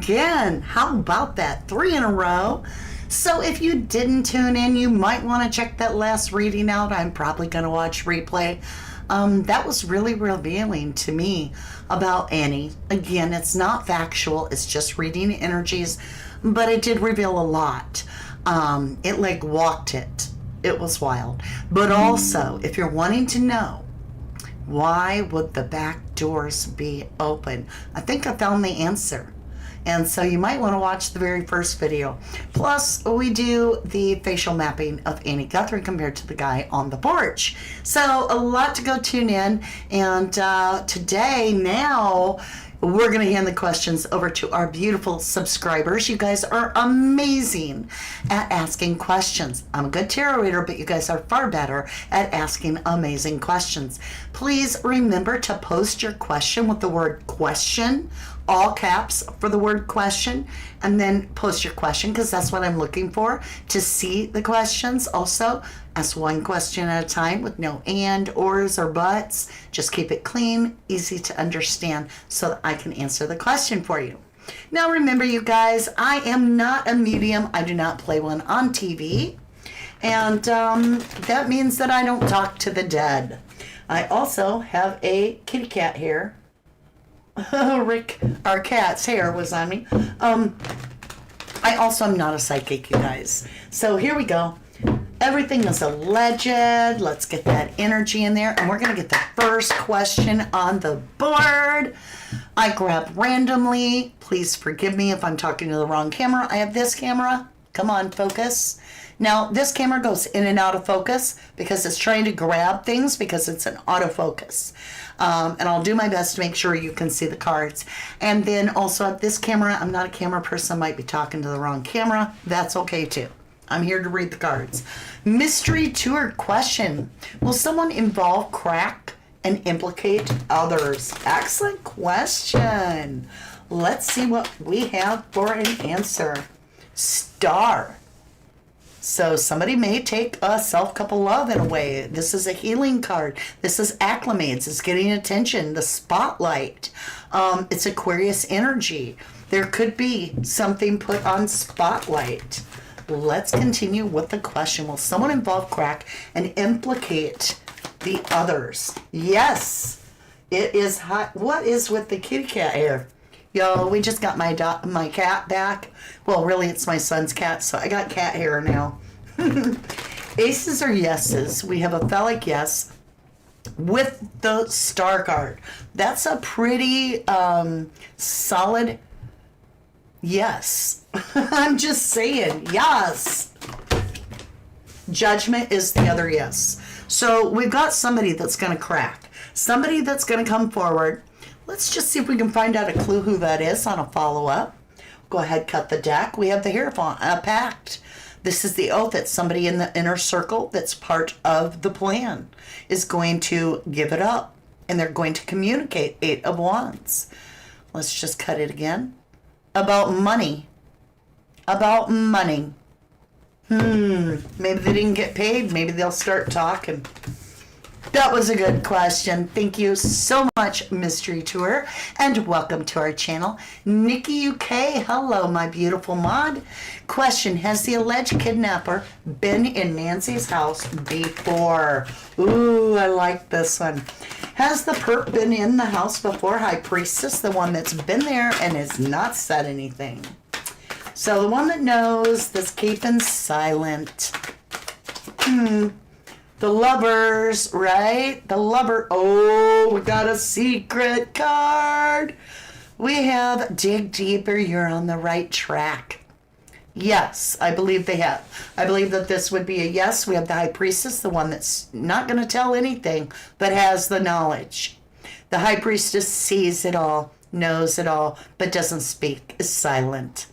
again. How about that? 3 in a row. So if you didn't tune in, you might want to check that last reading out. I'm probably going to watch replay. That was really revealing to me about Annie. Again, it's not factual. It's just reading energies, but it did reveal a lot. It like walked it. It was wild. But also, if you're wanting to know why would the back doors be open, I think I found the answer. And so you might want to watch the very first video. Plus, we do the facial mapping of Annie Guthrie compared to the guy on the porch. So a lot to go tune in. And today, now, we're going to hand the questions over to our beautiful subscribers. You guys are amazing at asking questions. I'm a good tarot reader, but you guys are far better at asking amazing questions. Please remember to post your question with the word question, all caps for the word question, and then post your question, because that's what I'm looking for, to see the questions. Also, ask one question at a time with no and, ors, or buts. Just keep it clean, easy to understand, so that I can answer the question for you. Now remember, you guys, I am not a medium. I do not play one on TV. And that means that I don't talk to the dead. I also have a kitty cat here. Rick, our cat's hair was on me. I also am not a psychic, you guys. So here we go. Everything is alleged. Let's get that energy in there. And we're going to get the first question on the board. I grabbed randomly. Please forgive me if I'm talking to the wrong camera. I have this camera. Come on, focus. Now, this camera goes in and out of focus because it's trying to grab things because it's an autofocus. And I'll do my best to make sure you can see the cards. And then also at this camera, I'm not a camera person. I might be talking to the wrong camera. That's okay too. I'm here to read the cards. Mystery tour question. Will someone involve crack and implicate others? Excellent question. Let's see what we have for an answer. Star. So somebody may take a self-cup of love in a way. This is a healing card. This is acclimates. It's getting attention, the spotlight. It's Aquarius energy. There could be something put on spotlight. Let's continue with the question. Will someone involve crack and implicate the others? Yes, it is hot. What is with the kitty cat here? Yo, we just got my cat back. Well, really, it's my son's cat, so I got cat hair now. Aces or yeses? We have a phallic yes with the star card. That's a pretty solid yes. I'm just saying, yes. Judgment is the other yes. So we've got somebody that's going to crack. Somebody that's going to come forward. Let's just see if we can find out a clue who that is on a follow-up. Go ahead, cut the deck. We have the Hierophant, a pact. This is the oath that somebody in the inner circle that's part of the plan is going to give it up. And they're going to communicate. 8 of Wands. Let's just cut it again. About money. About money. Maybe they didn't get paid. Maybe they'll start talking. That was a good question. Thank you so much, Mystery Tour, and welcome to our channel. Nikki UK, hello, my beautiful mod. Question, has the alleged kidnapper been in Nancy's house before? Ooh, I like this one. Has the perp been in the house before? High Priestess, the one that's been there and has not said anything. So the one that knows, that's keeping silent. The Lovers, right? The Lover. Oh, we got a secret card. We have dig deeper. You're on the right track. Yes, I believe they have. I believe that this would be a yes. We have the High Priestess, the one that's not going to tell anything, but has the knowledge. The High Priestess sees it all, knows it all, but doesn't speak, is silent.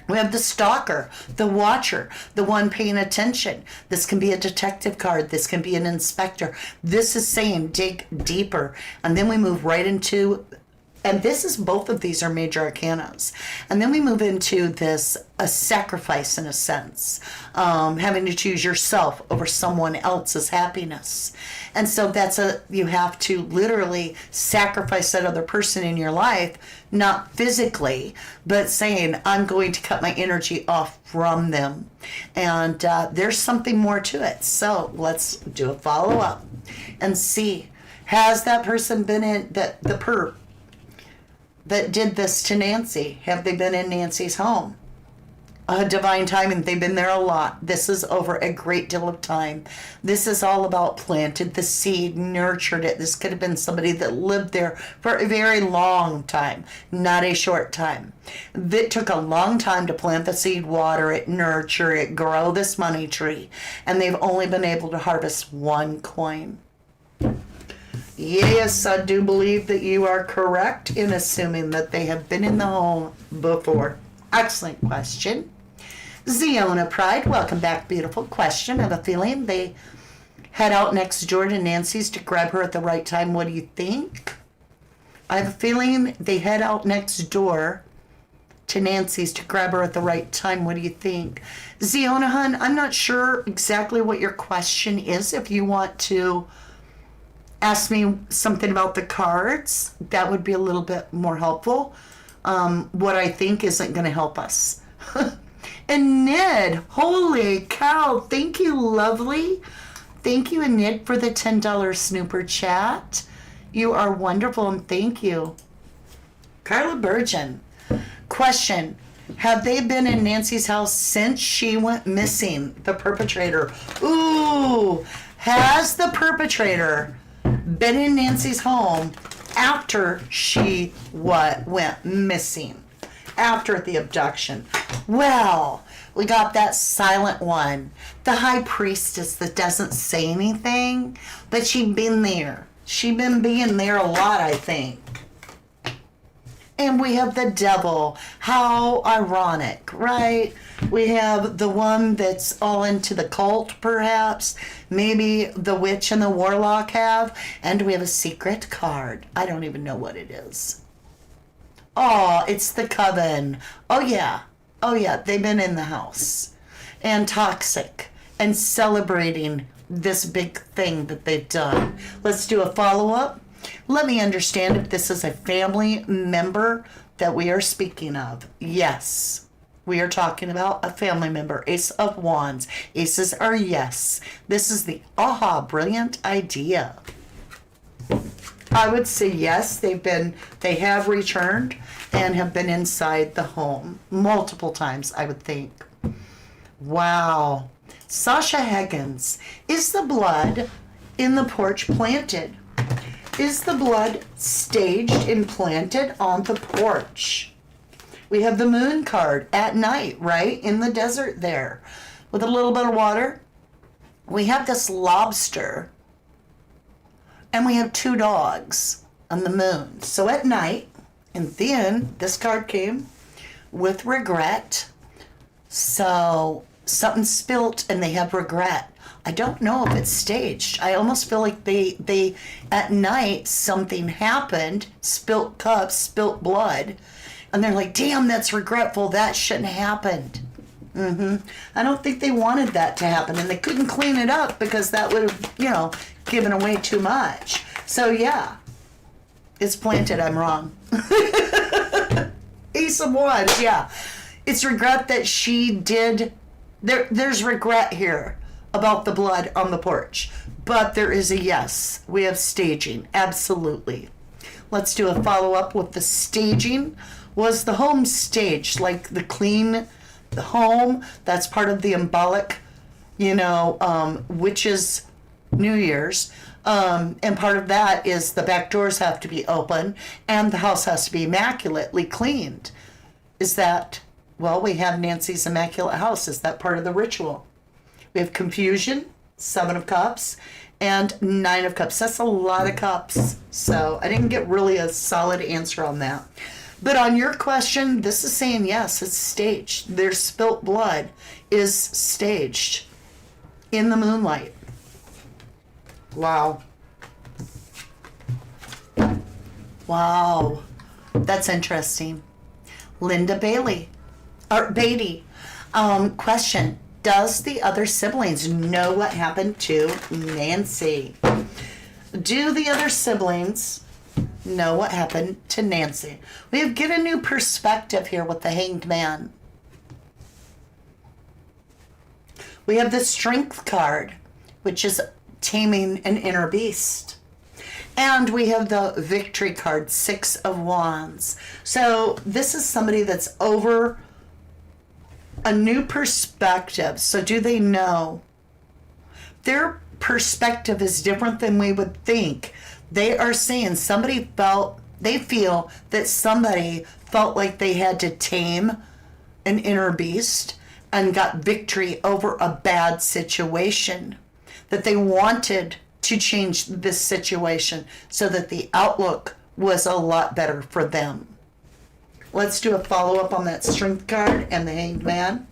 We have the Stalker, the Watcher, the one paying attention. This can be a detective card. This can be an inspector. This is saying dig deeper. And then we move right into, and this is, both of these are major arcanas. And then we move into this, a sacrifice in a sense. Having to choose yourself over someone else's happiness. And so that's you have to literally sacrifice that other person in your life not physically, but saying, I'm going to cut my energy off from them. And there's something more to it. So let's do a follow-up and see, has that person been in, the perp that did this to Nancy, have they been in Nancy's home? Divine timing, they've been there a lot. This is over a great deal of time. This is all about planted the seed, nurtured it. This could have been somebody that lived there for a very long time, not a short time. It took a long time to plant the seed, water it, nurture it, grow this money tree, and they've only been able to harvest one coin. Yes, I do believe that you are correct in assuming that they have been in the home before. Excellent question. Ziona Pride, welcome back. Beautiful question. I have a feeling they head out next door to Nancy's to grab her at the right time. What do you think? I have a feeling they head out next door to Nancy's to grab her at the right time. What do you think? Ziona Hun, I'm not sure exactly what your question is. If you want to ask me something about the cards, that would be a little bit more helpful. What I think isn't going to help us. And Ned, holy cow, thank you, lovely. Thank you, Ned, for the $10 snooper chat. You are wonderful, and thank you. Carla Burgeon, question, have they been in Nancy's house since she went missing, the perpetrator? Ooh, has the perpetrator been in Nancy's home after she went missing, after the abduction? Well, we got that silent one, the high priestess that doesn't say anything, but she'd been there. She'd been being there a lot, I think. And we have the devil. How ironic, right? We have the one that's all into the cult, perhaps. Maybe the witch and the warlock have. And we have a secret card. I don't even know what it is. Oh, it's the coven. Oh, yeah. Oh, yeah. They've been in the house. And toxic. And celebrating this big thing that they've done. Let's do a follow-up. Let me understand if this is a family member that we are speaking of. Yes, we are talking about a family member. Ace of Wands. Aces are yes. This is the brilliant idea. I would say yes, they have returned and have been inside the home multiple times, I would think. Wow. Sasha Higgins, is the blood in the porch planted? Is the blood staged and planted on the porch? We have the moon card at night, right? In the desert there with a little bit of water. We have this lobster and we have two dogs on the moon. So at night, and then this card came with regret. So something spilt and they have regret. I don't know if it's staged. I almost feel like they at night something happened, spilt cups, spilt blood, and they're like, damn, that's regretful. That shouldn't have happened. I don't think they wanted that to happen, and they couldn't clean it up because that would have, given away too much. So yeah, it's planted. I'm wrong. Ace of Wands, yeah. It's regret that she did. There's regret here about the blood on the porch, but there is a yes. We have staging, absolutely. Let's do a follow-up with the staging. Was the home staged, like the home? That's part of the symbolic, witches' New Year's, and part of that is the back doors have to be open and the house has to be immaculately cleaned. Is that? Well, we have Nancy's immaculate house. Is that part of the ritual? We have confusion, 7 of Cups, and 9 of Cups. That's a lot of cups. So I didn't get really a solid answer on that. But on your question, this is saying yes, it's staged. Their spilt blood is staged in the moonlight. Wow. Wow. That's interesting. Linda Beatty. Question. Does the other siblings know what happened to Nancy? Do the other siblings know what happened to Nancy? We have get a new perspective here with the Hanged Man. We have the Strength card, which is taming an inner beast. And we have the Victory card, 6 of Wands. So this is somebody that's over a new perspective. So do they know? Their perspective is different than we would think. They are saying they feel that somebody felt like they had to tame an inner beast and got victory over a bad situation. That they wanted to change this situation so that the outlook was a lot better for them. Let's do a follow-up on that Strength card and the Hanged Man.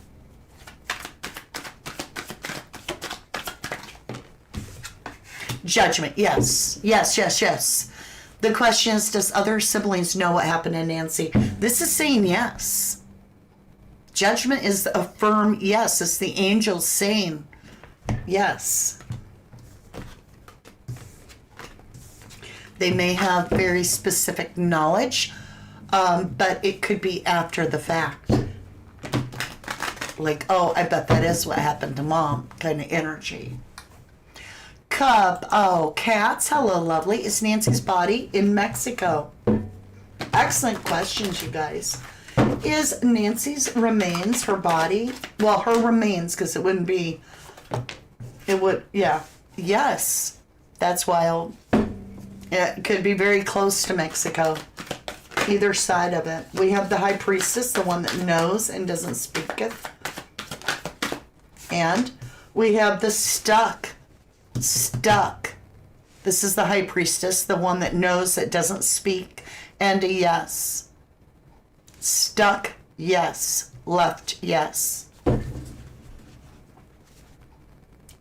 Judgment, yes. Yes, yes, yes. The question is, does other siblings know what happened to Nancy? This is saying yes. Judgment is a firm yes. It's the angels saying yes. They may have very specific knowledge, but it could be after the fact. Like, oh, I bet that is what happened to Mom kind of energy. Cup, oh, cats, hello, lovely. Is Nancy's body in Mexico? Excellent questions, you guys. Is Nancy's remains, her body, well, her remains, because it wouldn't be, it would, yeah, yes, that's wild. It could be very close to Mexico, either side of it. We have the High Priestess, the one that knows and doesn't speak it. And we have the Stuck. This is the High Priestess, the one that knows that doesn't speak. And a yes. Stuck, yes. Left, yes.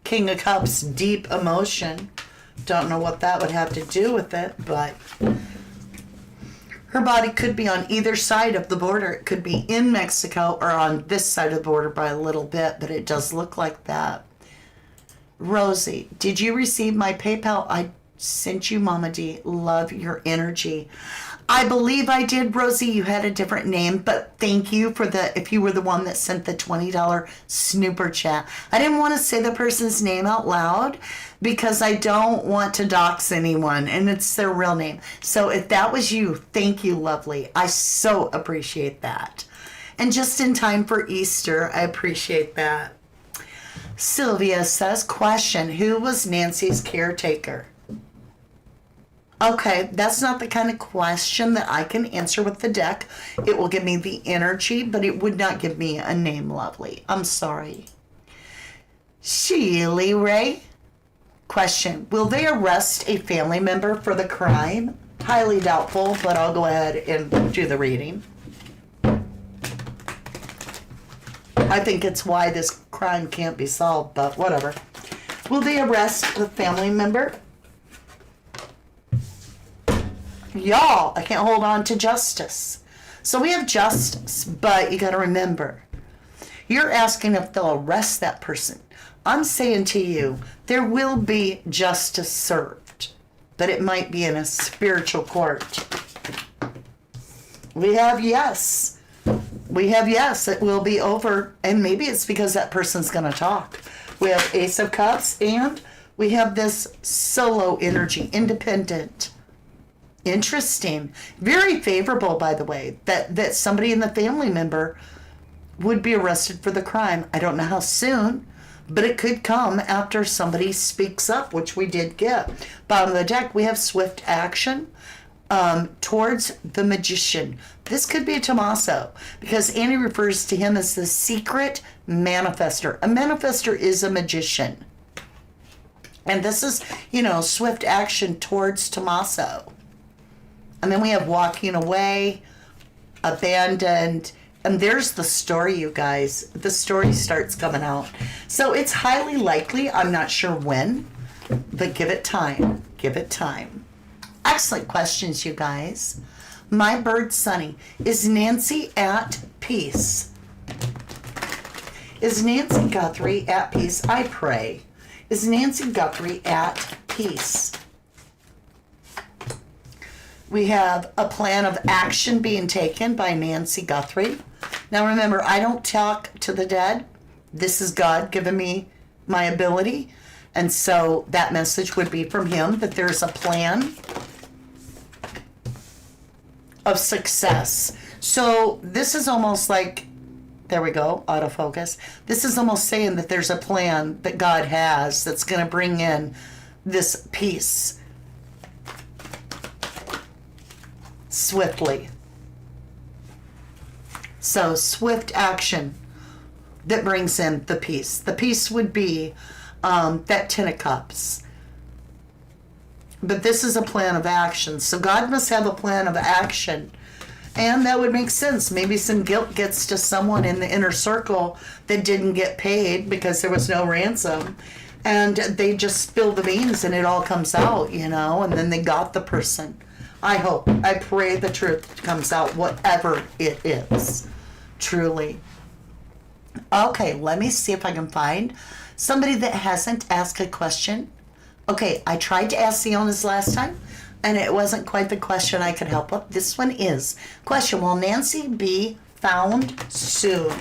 King of Cups, deep emotion. Don't know what that would have to do with it, but her body could be on either side of the border. It could be in Mexico or on this side of the border by a little bit, but it does look like that. Rosie, did you receive my PayPal? I sent you, Mama D. Love your energy. I believe I did, Rosie. You had a different name, but thank you for if you were the one that sent the $20 snooper chat. I didn't want to say the person's name out loud because I don't want to dox anyone, and it's their real name. So if that was you, thank you, lovely. I so appreciate that. And just in time for Easter, I appreciate that. Sylvia says, question, who was Nancy's caretaker? Okay, that's not the kind of question that I can answer with the deck. It will give me the energy, but it would not give me a name, lovely. I'm sorry. Sheely Ray, question, will they arrest a family member for the crime? Highly doubtful, but I'll go ahead and do the reading. I think it's why this crime can't be solved, but whatever. Will they arrest the family member? Y'all, I can't hold on to justice. So we have justice, but you got to remember, you're asking if they'll arrest that person. I'm saying to you, there will be justice served, but it might be in a spiritual court. We have yes. We have yes, it will be over, and maybe it's because that person's going to talk. We have Ace of Cups, and we have this solo energy, independent. Interesting. Very favorable, by the way, that somebody in the family member would be arrested for the crime. I don't know how soon, but it could come after somebody speaks up, which we did get. Bottom of the deck, we have swift action. Towards the magician. This could be a Tommaso because Annie refers to him as the secret manifester. A manifester is a magician. And this is, swift action towards Tommaso. And then we have walking away, abandoned, and there's the story, you guys. The story starts coming out. So it's highly likely, I'm not sure when, but give it time. Give it time. Excellent questions, you guys. My bird Sunny, is Nancy at peace? Is Nancy Guthrie at peace? I pray. Is Nancy Guthrie at peace? We have a plan of action being taken by Nancy Guthrie. Now remember, I don't talk to the dead. This is God giving me my ability. And so that message would be from him, that there's a plan of success. So this is almost like, there we go, autofocus. This is almost saying that there's a plan that God has that's going to bring in this peace swiftly. So swift action that brings in the peace. The peace would be that Ten of Cups. But this is a plan of action. So God must have a plan of action. And that would make sense. Maybe some guilt gets to someone in the inner circle that didn't get paid because there was no ransom. And they just spill the beans and it all comes out, you know, and then they got the person. I hope, I pray the truth comes out, whatever it is, truly. Okay, let me see if I can find somebody that hasn't asked a question. Okay, I tried to ask the owners last time, and it wasn't quite the question I could help with. This one is, question, will Nancy be found soon?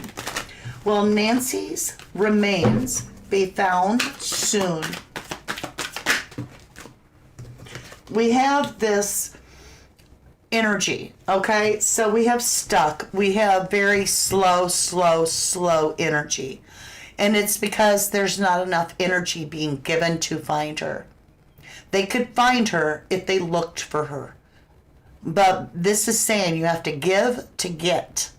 Will Nancy's remains be found soon? We have this energy, okay? So we have stuck. We have very slow energy. And it's because there's not enough energy being given to find her. They could find her if they looked for her. But this is saying you have to give to get.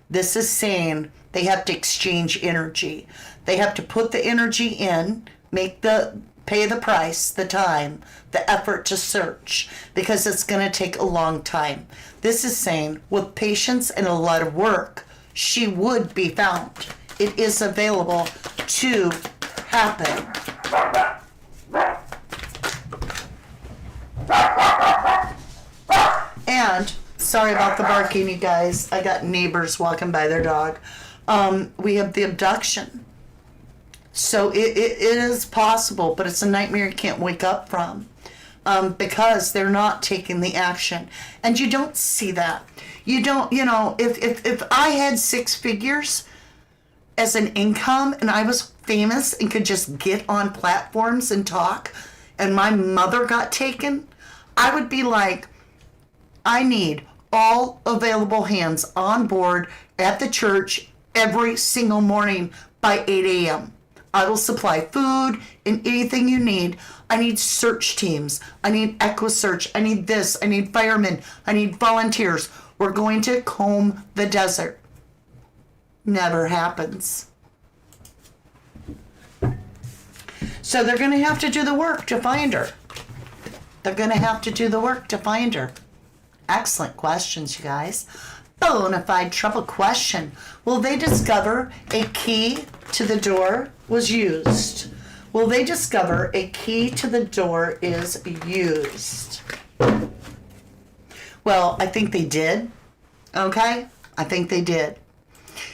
This is saying they have to exchange energy. They have to put the energy in, pay the price, the time, the effort to search, because it's going to take a long time. This is saying with patience and a lot of work, she would be found. It is available to happen. And sorry about the barking, you guys. I got neighbors walking by their dog. We have the abduction. So it is possible, but it's a nightmare you can't wake up from, because they're not taking the action. And you don't see that. You don't, you know, if I had 6 figures as an income and I was famous and could just get on platforms and talk, and my mother got taken, I would be like, I need all available hands on board at the church every single morning by 8 a.m. I will supply food and anything you need. I need search teams. I need EquiSearch. I need this. I need firemen. I need volunteers. We're going to comb the desert. Never happens. So they're going to have to do the work to find her. They're going to have to do the work to find her. Excellent questions, you guys. Bona fide trouble question. Will they discover a key to the door was used? Will they discover a key to the door is used? Well, I think they did. Okay? I think they did.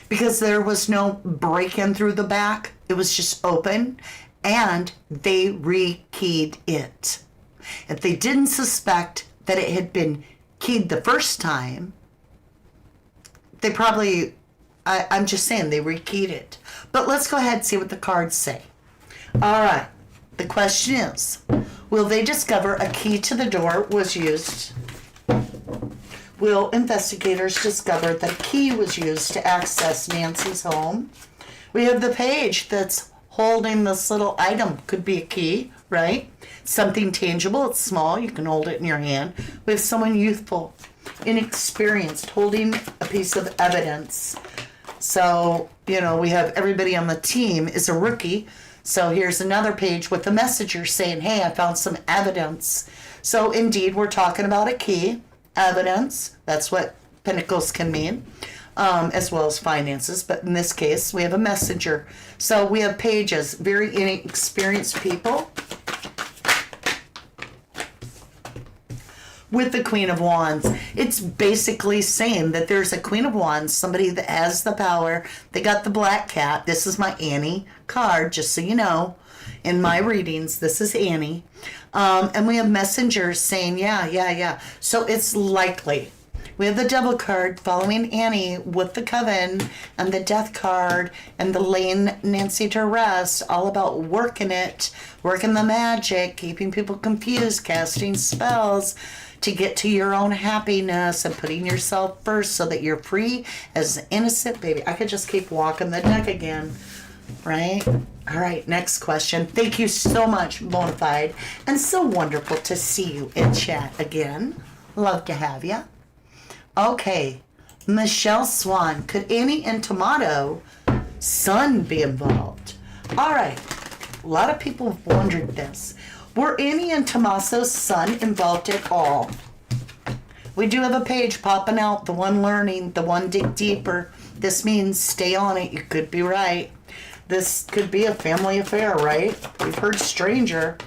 Because there was no break-in through the back. It was just open. And they rekeyed it. If they didn't suspect that it had been keyed the first time, they probably, I'm just saying, they rekeyed it. But let's go ahead and see what the cards say. All right. The question is, will they discover a key to the door was used? Will investigators discover that a key was used to access Nancy's home? We have the page that's holding this little item. Could be a key, right? Something tangible. It's small. You can hold it in your hand. We have someone youthful, inexperienced, holding a piece of evidence. So, you know, we have everybody on the team is a rookie. So here's another page with the messenger saying, hey, I found some evidence. So indeed, we're talking about a key, evidence. That's what pentacles can mean, as well as finances. But in this case, we have a messenger. So we have pages, very inexperienced people. with the Queen of Wands. It's basically saying that there's a Queen of Wands, somebody that has the power. They got the black cat. This is my Annie card, just so you know. In my readings, this is Annie. And we have messengers saying, yeah. So it's likely. We have the Devil card following Annie with the Coven and the Death card and the laying Nancy to rest, all about working it, working the magic, keeping people confused, casting spells to get to your own happiness and putting yourself first so that you're free as an innocent baby. I could just keep walking the deck again, right? All right, next question. Thank you so much, Bonafide, and so wonderful to see you in chat again. Love to have you. Okay, Michelle Swan. Could Annie and Tomato son be involved? All right, a lot of people have wondered this. Were Annie and Tommaso's son involved at all? We do have a page popping out, the one learning, the one dig deeper. This means stay on it. You could be right. This could be a family affair, right? We've heard stranger.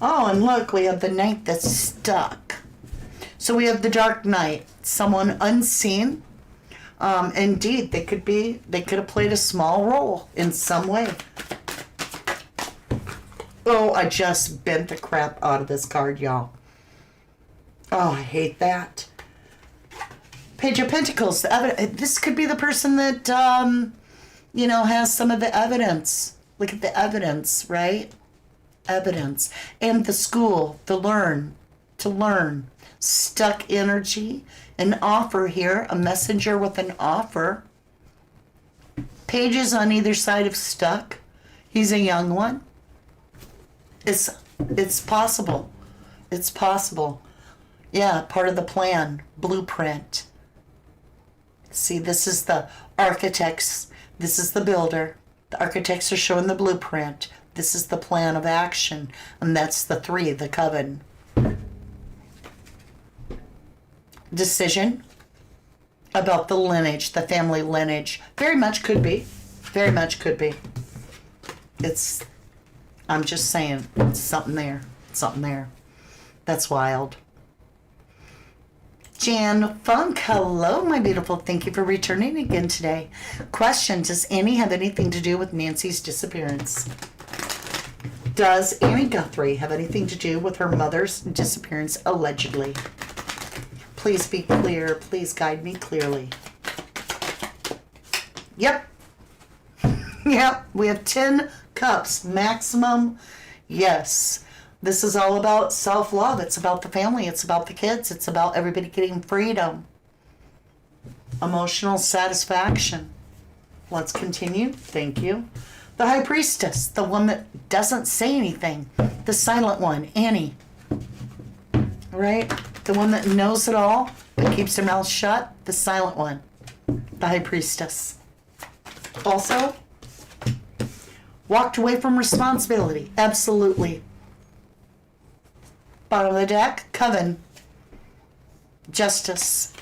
Oh, and look, we have the Knight that's stuck. So we have the Dark Knight, someone unseen. Indeed, they could have played a small role in some way. Oh, I just bent the crap out of this card, y'all. Oh, I hate that. Page of Pentacles. This could be the person that, has some of the evidence. Look at the evidence, right? Evidence. And the school, to learn. Stuck energy. An offer here. A messenger with an offer. Pages on either side of stuck. He's a young one. It's possible. It's possible. Yeah, part of the plan, blueprint. See, this is the architects. This is the builder. The architects are showing the blueprint. This is the plan of action. And that's the 3, the Coven. Decision about the lineage, the family lineage. Very much could be. Very much could be. I'm just saying, something there. Something there. That's wild. Jan Funk, hello, my beautiful. Thank you for returning again today. Question, does Annie have anything to do with Nancy's disappearance? Does Annie Guthrie have anything to do with her mother's disappearance, allegedly? Please be clear. Please guide me clearly. Yep. Yep, we have 10 cups maximum. Yes, this is all about self-love. It's about the family. It's about the kids. It's about everybody getting freedom, emotional satisfaction. Let's continue. Thank you. The High Priestess, the one that doesn't say anything, the silent one, Annie, right? The one that knows it all but keeps her mouth shut, the silent one, the High Priestess. Also, walked away from responsibility. Absolutely. Bottom of the deck, Coven. Justice.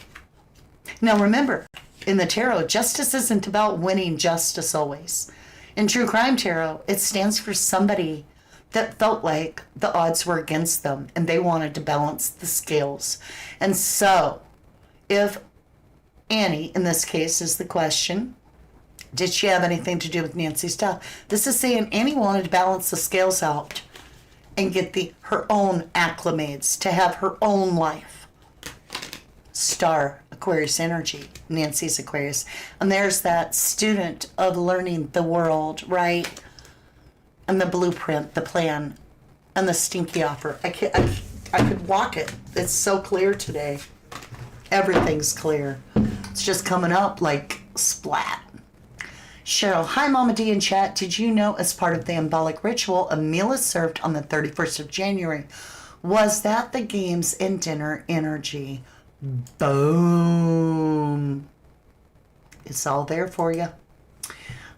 Now remember, in the tarot, justice isn't about winning justice always. In True Crime Tarot, it stands for somebody that felt like the odds were against them and they wanted to balance the scales. And so, if Annie, in this case, is the question, did she have anything to do with Nancy's death? This is saying Annie wanted to balance the scales out and get her own acclimates, to have her own life. Star, Aquarius energy, Nancy's Aquarius. And there's that student of learning the world, right? And the blueprint, the plan, and the stinky offer. I could walk it. It's so clear today. Everything's clear. It's just coming up like splat. Cheryl, hi Mama D in chat. Did you know as part of the embolic ritual, a meal is served on the 31st of January? Was that the games and dinner energy? Boom. It's all there for you.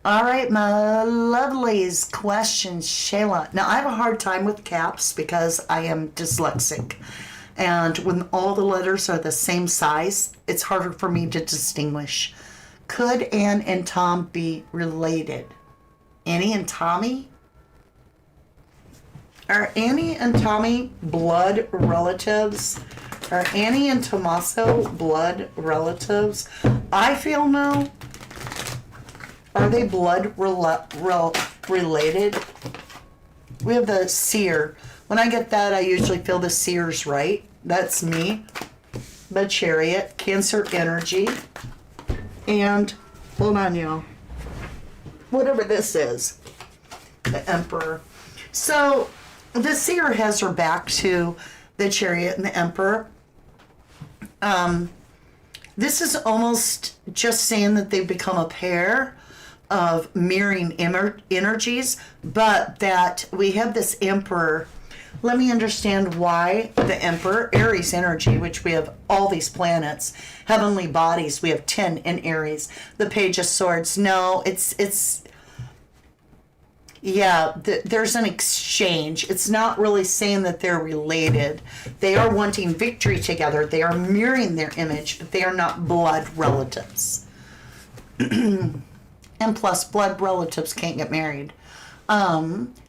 All right, my lovelies. Questions, Shayla. Now, I have a hard time with caps because I am dyslexic. And when all the letters are the same size, it's harder for me to distinguish. Could Anne and Tom be related? Annie and Tommy? Are Annie and Tommy blood relatives? Are Annie and Tommaso blood relatives? I feel no. Are they blood related? We have the seer. When I get that, I usually feel the seer's right. That's me. The chariot, Cancer energy. And, hold on, y'all. Whatever this is. The Emperor. So, the seer has her back to the chariot and the Emperor. This is almost just saying that they've become a pair of mirroring energies, but that we have this Emperor. Let me understand why the Emperor, Aries energy, which we have all these planets, heavenly bodies, we have 10 in Aries. The Page of Swords, no, there's an exchange. It's not really saying that they're related. They are wanting victory together. They are mirroring their image, but they are not blood relatives. And plus, blood relatives can't get married.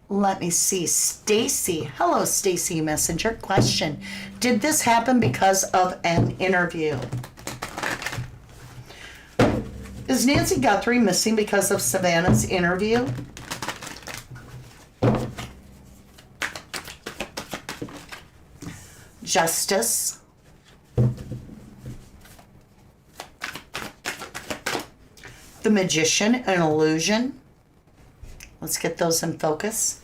Let me see. Stacy. Hello, Stacy Messenger. Question. Did this happen because of an interview? Is Nancy Guthrie missing because of Savannah's interview? Justice. The Magician, an illusion. Let's get those in focus.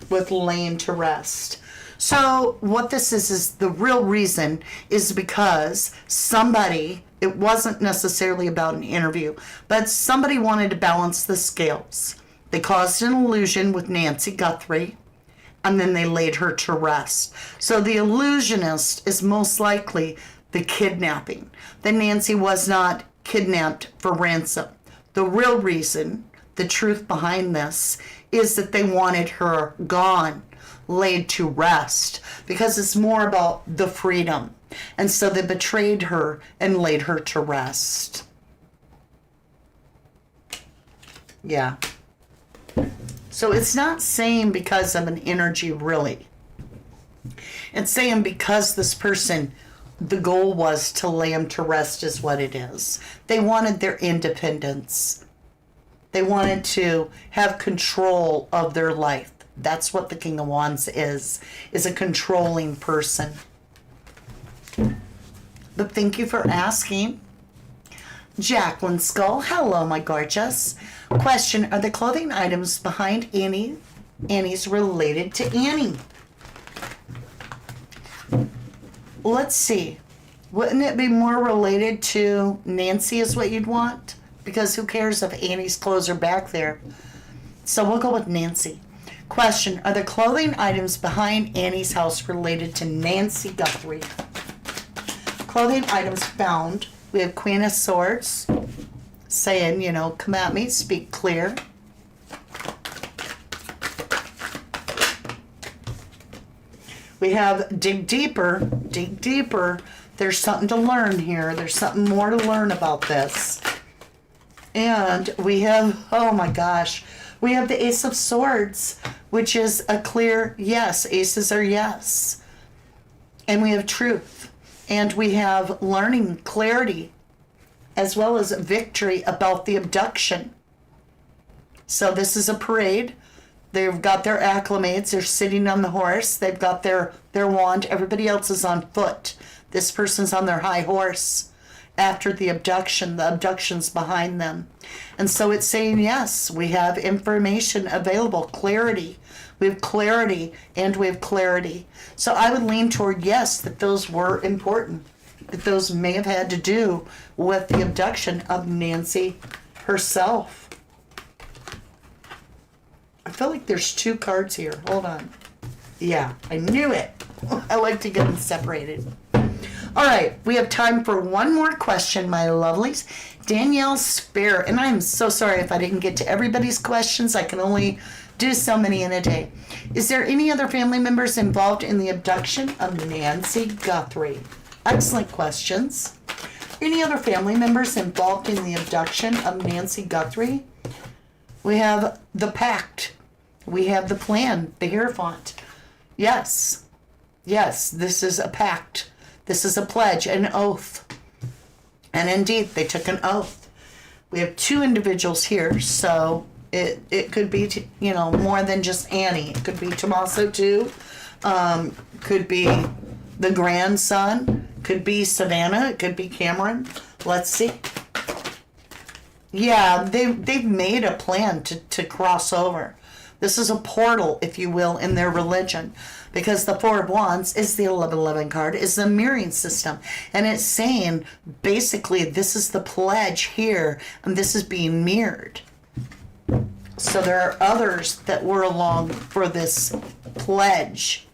With laying to rest. So what this is the real reason is because somebody, it wasn't necessarily about an interview, but somebody wanted to balance the scales. They caused an illusion with Nancy Guthrie, and then they laid her to rest. So the illusionist is most likely the kidnapping. That Nancy was not kidnapped for ransom. The real reason, the truth behind this, is that they wanted her gone, laid to rest, because it's more about the freedom. And so they betrayed her and laid her to rest. Yeah. So it's not saying because of an energy, really. It's saying because this person, the goal was to lay them to rest is what it is. They wanted their independence. They wanted to have control of their life. That's what the King of Wands is a controlling person. But thank you for asking. Jacqueline Skull, hello, my gorgeous. Question, are the clothing items behind Annie's related to Annie? Let's see. Wouldn't it be more related to Nancy is what you'd want? Because who cares if Annie's clothes are back there? So we'll go with Nancy. Question, are the clothing items behind Annie's house related to Nancy Guthrie? Clothing items found. We have Queen of Swords saying, come at me, speak clear. We have dig deeper, dig deeper. There's something to learn here. There's something more to learn about this. And we have, oh my gosh, we have the Ace of Swords, which is a clear yes. Aces are yes. And we have truth. And we have learning, clarity, as well as victory about the abduction. So this is a parade. They've got their acclimates. They're sitting on the horse. They've got their wand. Everybody else is on foot. This person's on their high horse after the abduction. The abduction's behind them. And so it's saying, yes, we have information available, clarity. We have clarity and we have clarity. So I would lean toward yes, that those were important. That those may have had to do with the abduction of Nancy herself. I feel like there's two cards here. Hold on. Yeah, I knew it. I like to get them separated. All right, we have time for one more question, my lovelies. Danielle Spear, and I'm so sorry if I didn't get to everybody's questions. I can only do so many in a day. Is there any other family members involved in the abduction of Nancy Guthrie? Excellent questions. Any other family members involved in the abduction of Nancy Guthrie? We have the pact. We have the plan, the Hierophant. Yes. Yes, this is a pact. This is a pledge, an oath. And indeed, they took an oath. We have 2 individuals here, so it could be, more than just Annie. It could be Tommaso too. Could be the grandson. Could be Savannah. It could be Cameron. Let's see. Yeah, they've made a plan to cross over. This is a portal, if you will, in their religion. Because the 4 of Wands is the 1111 card, is the mirroring system. And it's saying, basically, this is the pledge here, and this is being mirrored. So there are others that were along for this pledge.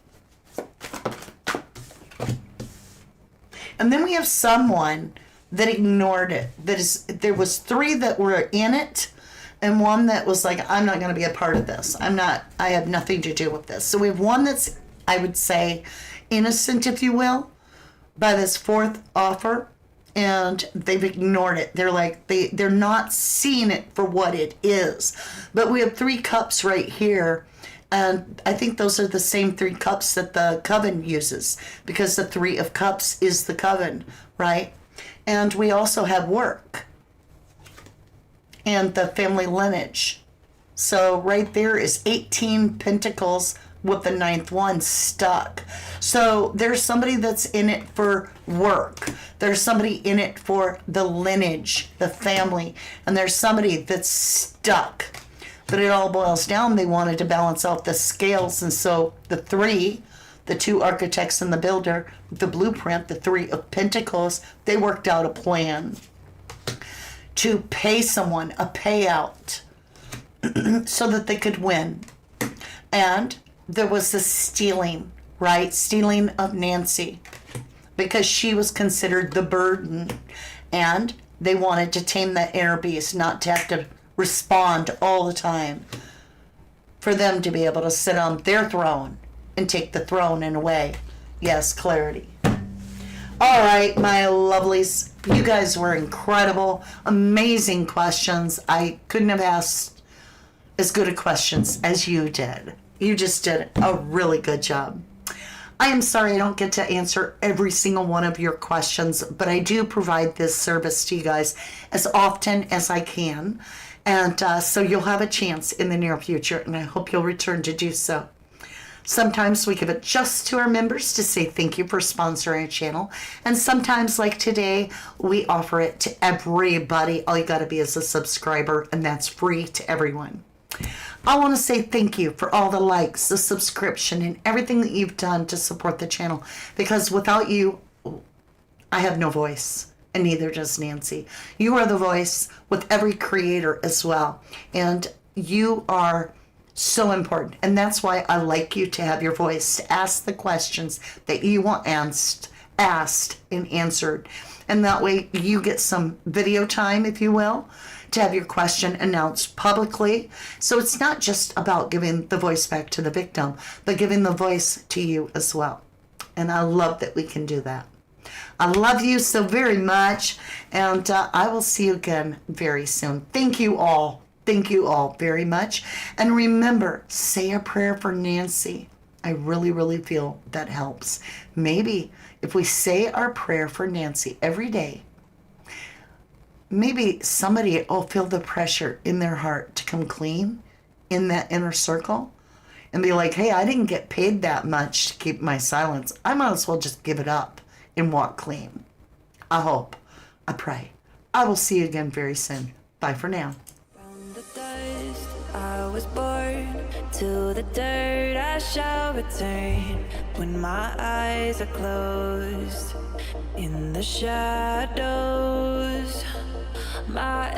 And then we have someone that ignored it. There was 3 that were in it, and 1 that was like, I'm not going to be a part of this. I have nothing to do with this. So we have 1 that's, I would say, innocent, if you will, by this 4th offer, and they've ignored it. They're like, they're not seeing it for what it is. But we have 3 cups right here, and I think those are the same 3 cups that the coven uses, because the 3 of cups is the coven, right? And we also have work and the family lineage. So right there is 18 pentacles with the 9th one stuck. So there's somebody that's in it for work. There's somebody in it for the lineage, the family. And there's somebody that's stuck. But it all boils down, they wanted to balance out the scales. And so the 3, the 2 architects and the builder, the blueprint, the 3 of pentacles, they worked out a plan to pay someone a payout so that they could win. And there was the stealing, right? Stealing of Nancy, because she was considered the burden. And they wanted to tame that inner beast, not to have to respond all the time. For them to be able to sit on their throne and take the throne in a way. Yes, clarity. All right, my lovelies. You guys were incredible. Amazing questions. I couldn't have asked as good a questions as you did. You just did a really good job. I am sorry I don't get to answer every single one of your questions, but I do provide this service to you guys as often as I can. And so you'll have a chance in the near future, and I hope you'll return to do so. Sometimes we give it just to our members to say thank you for sponsoring our channel. And sometimes, like today, we offer it to everybody. All you got to be is a subscriber, and that's free to everyone. I want to say thank you for all the likes, the subscription, and everything that you've done to support the channel. Because without you, I have no voice, and neither does Nancy. You are the voice with every creator as well. And you are so important. And that's why I like you to have your voice, to ask the questions that you want asked and answered. And that way you get some video time, if you will, to have your question announced publicly. So it's not just about giving the voice back to the victim, but giving the voice to you as well. And I love that we can do that. I love you so very much, and I will see you again very soon. Thank you all. Thank you all very much. And remember, say a prayer for Nancy. I really, really feel that helps. Maybe if we say our prayer for Nancy every day, maybe somebody will feel the pressure in their heart to come clean in that inner circle and be like, hey, I didn't get paid that much to keep my silence. I might as well just give it up and walk clean. I hope. I pray. I will see you again very soon. Bye for now. From the dust I was born, to the dirt I shall return. When my eyes are closed, in the shadows, my